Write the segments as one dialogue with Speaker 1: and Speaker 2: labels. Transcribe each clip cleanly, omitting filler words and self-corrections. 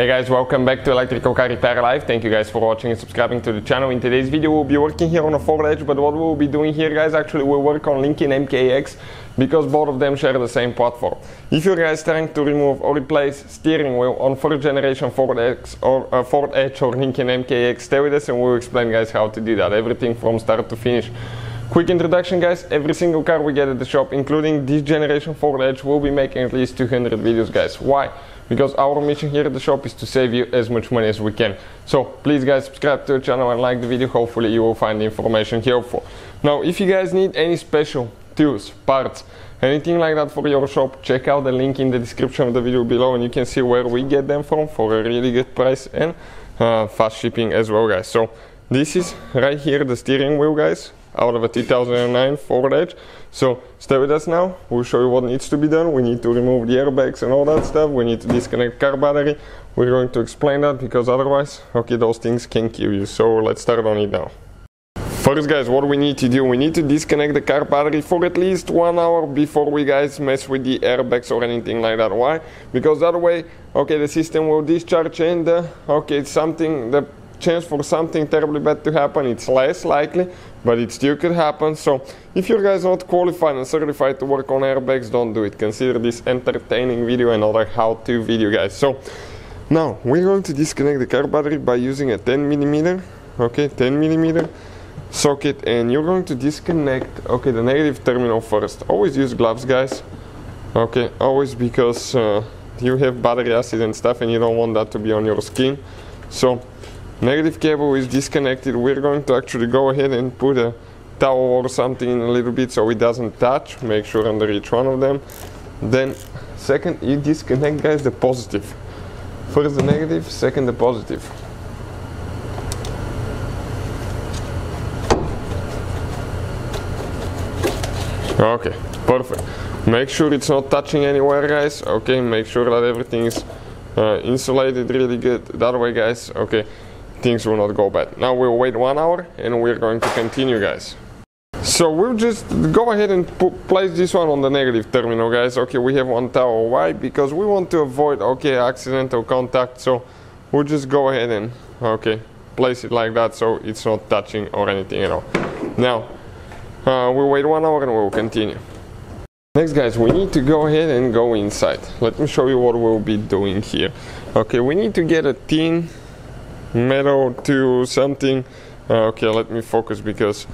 Speaker 1: Hey guys, welcome back to Electrical Car Repair Live. Thank you guys for watching and subscribing to the channel. In today's video we'll be working here on a Ford Edge, but what we'll be doing here guys, actually we'll work on Lincoln MKX because both of them share the same platform. If you guys trying to remove or replace steering wheel on first generation Ford Edge or Lincoln MKX, stay with us and we'll explain guys how to do that, everything from start to finish. Quick introduction guys, every single car we get at the shop, including this generation Ford Edge, will be making at least 200 videos guys. Why? Because our mission here at the shop is to save you as much money as we can. So please guys, subscribe to the channel and like the video. Hopefully you will find the information helpful. Now if you guys need any special tools, parts, anything like that for your shop, check out the link in the description of the video below and you can see where we get them from for a really good price and fast shipping as well guys. So this is right here the steering wheel guys, out of a 2009 Ford Edge. So stay with us now, we'll show you what needs to be done. We need to remove the airbags and all that stuff. We need to disconnect car battery. We're going to explain that because otherwise, okay, those things can kill you. So let's start on it now. First guys, what we need to do, we need to disconnect the car battery for at least 1 hour before we guys mess with the airbags or anything like that. Why? Because that way, okay, the system will discharge and okay, it's something, the chance for something terribly bad to happen, it's less likely, but it still could happen. So if you guys not qualified and certified to work on airbags, don't do it. Consider this entertaining video and not a how-to video guys. So now we're going to disconnect the car battery by using a 10mm, okay, 10mm socket, and you're going to disconnect, okay, the negative terminal first. Always use gloves guys, okay, always, because you have battery acid and stuff and you don't want that to be on your skin. So negative cable is disconnected. We're going to actually go ahead and put a towel or something in a little bit so it doesn't touch. Make sure under each one of them. Then second, you disconnect guys the positive. First the negative, second the positive. Okay, perfect. Make sure it's not touching anywhere guys. Okay, make sure that everything is insulated really good. That way guys, okay, things will not go bad. Now we'll wait 1 hour and we're going to continue guys. So we'll just go ahead and place this one on the negative terminal guys. Okay, we have one towel. Why? Because we want to avoid, okay, accidental contact. So we'll just go ahead and, okay, place it like that so it's not touching or anything at all. Now we'll wait 1 hour and we'll continue. Next guys, we need to go ahead and go inside. Let me show you what we'll be doing here. Okay, we need to get a tin, metal to something. Okay, let me focus because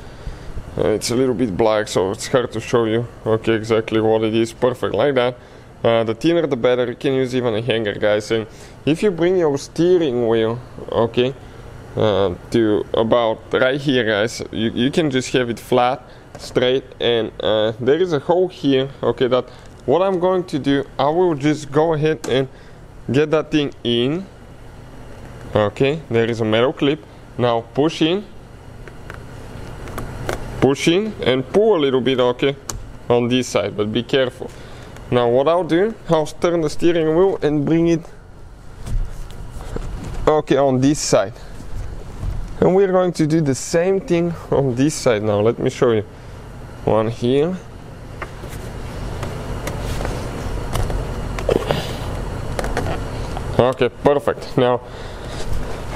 Speaker 1: it's a little bit black so it's hard to show you, okay, exactly what it is. Perfect, like that. The thinner the better. You can use even a hanger guys. And if you bring your steering wheel, okay, to about right here guys, you can just have it flat, straight, and there is a hole here, okay, that what I'm going to do, I will just go ahead and get that thing in. Okay, there is a metal clip. Now push in, and pull a little bit, okay, on this side, but be careful. Now what I'll do, I'll turn the steering wheel and bring it, okay, on this side. And we're going to do the same thing on this side now. Let me show you. One here. Okay, perfect. Now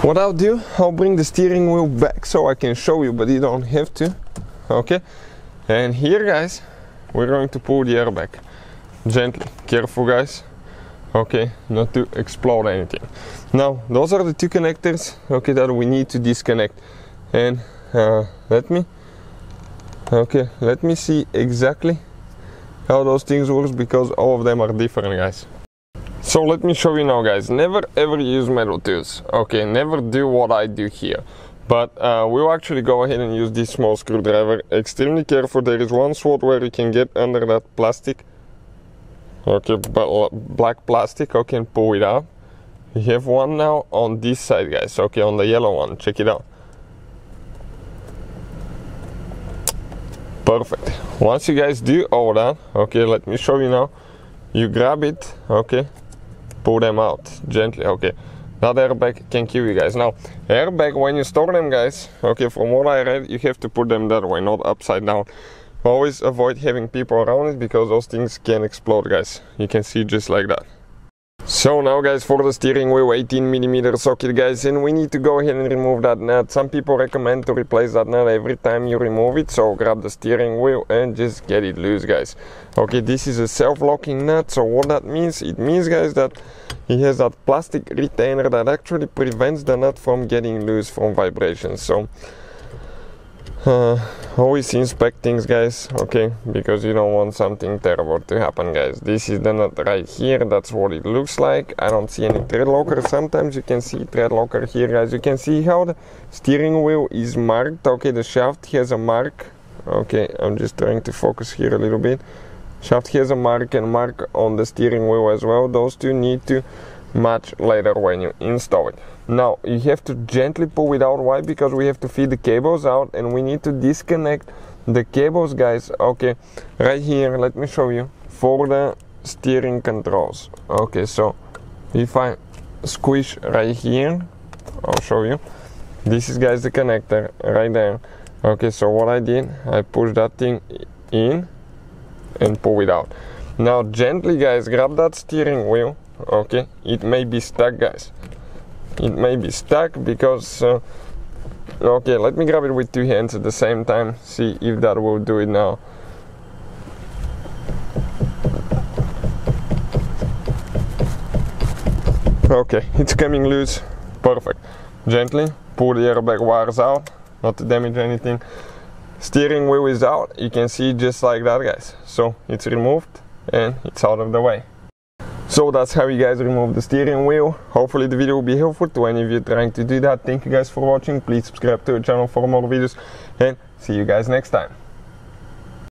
Speaker 1: what I'll do, I'll bring the steering wheel back so I can show you, but you don't have to. Okay, and here guys, we're going to pull the airbag gently. Careful guys, okay, not to explode anything. Now those are the two connectors, okay, that we need to disconnect. And let me see exactly how those things work because all of them are different guys. So let me show you now guys. Never ever use metal tools, okay, never do what I do here. But we'll actually go ahead and use this small screwdriver. Extremely careful, there is one spot where you can get under that plastic, okay, black plastic, okay, and pull it out. We have one now on this side guys, okay, on the yellow one, check it out. Perfect. Once you guys do all that, okay, let me show you now. You grab it, okay, pull them out gently, okay. That airbag can kill you guys. Now airbag, when you store them guys, okay, from what I read, you have to put them that way, not upside down. Always avoid having people around it because those things can explode guys. You can see just like that. So now guys, for the steering wheel 18mm socket guys, and we need to go ahead and remove that nut. Some people recommend to replace that nut every time you remove it, so grab the steering wheel and just get it loose guys. Okay, this is a self-locking nut, so what that means, it means guys that it has that plastic retainer that actually prevents the nut from getting loose from vibrations. So always inspect things guys, okay, because you don't want something terrible to happen guys. This is the nut right here, that's what it looks like. I don't see any thread locker. Sometimes you can see thread locker here guys. You can see how the steering wheel is marked. Okay, the shaft has a mark. Okay, I'm just trying to focus here a little bit. Shaft has a mark and mark on the steering wheel as well. Those two need to match later when you install it. Now you have to gently pull it out. Why? Because we have to feed the cables out and we need to disconnect the cables guys. Okay, right here, let me show you, for the steering controls. Okay, so if I squish right here, I'll show you, this is guys the connector right there. Okay, so what I did, I pushed that thing in and pull it out. Now gently guys, grab that steering wheel. Okay, it may be stuck guys, it may be stuck because okay, let me grab it with two hands at the same time, see if that will do it now. Okay, it's coming loose, perfect. Gently pull the airbag wires out, not to damage anything. Steering wheel is out, you can see just like that guys. So it's removed and it's out of the way. So that's how you guys remove the steering wheel. Hopefully the video will be helpful to any of you trying to do that. Thank you guys for watching. Please subscribe to the channel for more videos and see you guys next time.